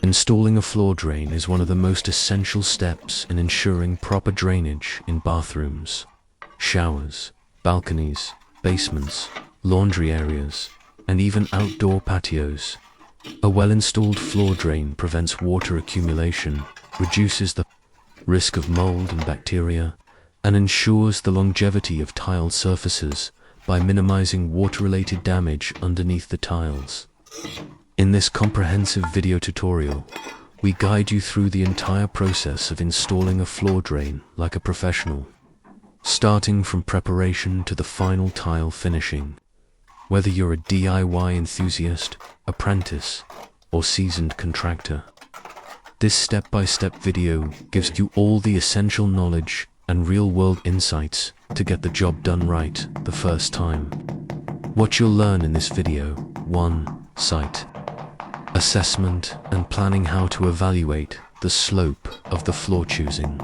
Installing a floor drain is one of the most essential steps in ensuring proper drainage in bathrooms, showers, balconies, basements, laundry areas, and even outdoor patios. A well-installed floor drain prevents water accumulation, reduces the risk of mold and bacteria, and ensures the longevity of tile surfaces by minimizing water-related damage underneath the tiles. In this comprehensive video tutorial, we guide you through the entire process of installing a floor drain like a professional, starting from preparation to the final tile finishing. Whether you're a DIY enthusiast, apprentice, or seasoned contractor, this step-by-step video gives you all the essential knowledge and real-world insights to get the job done right the first time. What you'll learn in this video: 1. Site assessment and planning, how to evaluate the slope of the floor, choosing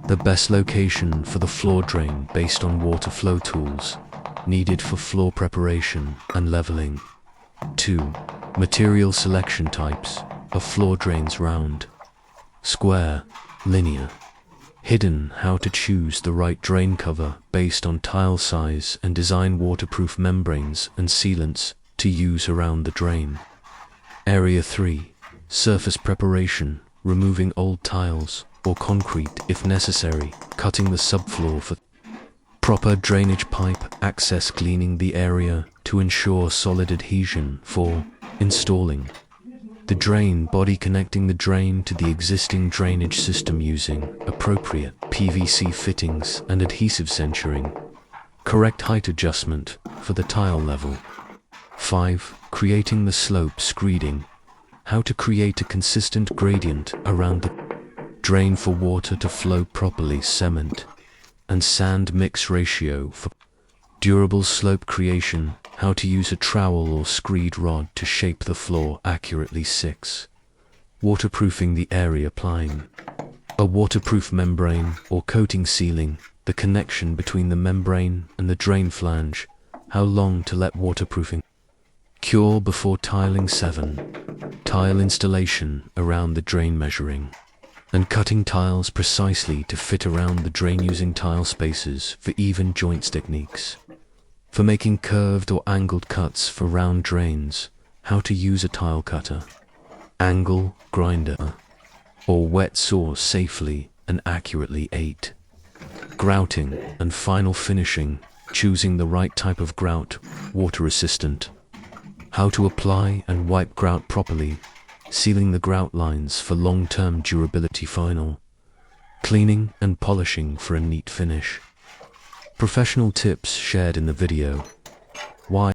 the best location for the floor drain based on water flow tools needed for floor preparation and leveling. 2. Material selection types of floor drains: round, square, linear, hidden. How to choose the right drain cover based on tile size and design waterproof membranes and sealants to use around the drain. Area 3. Surface preparation, removing old tiles or concrete if necessary, cutting the subfloor for proper drainage pipe access, cleaning the area to ensure solid adhesion. 4. Installing the drain body, connecting the drain to the existing drainage system using appropriate PVC fittings and adhesives, ensuring correct height adjustment for the tile level. 5. Creating the slope screeding, how to create a consistent gradient around the drain for water to flow properly. Cement and sand mix ratio for durable slope creation, how to use a trowel or screed rod to shape the floor accurately. 6. Waterproofing the area, applying a waterproof membrane or coating, sealing the connection between the membrane and the drain flange, how long to let waterproofing cure before tiling. 7. Tile installation around the drain, measuring and cutting tiles precisely to fit around the drain, using tile spacers for even joints, techniques for making curved or angled cuts for round drains, how to use a tile cutter, angle grinder, or wet saw safely and accurately. 8. Grouting and final finishing, choosing the right type of grout, water resistant, how to apply and wipe grout properly, sealing the grout lines for long-term durability. Final cleaning and polishing for a neat finish. Professional tips shared in the video. Why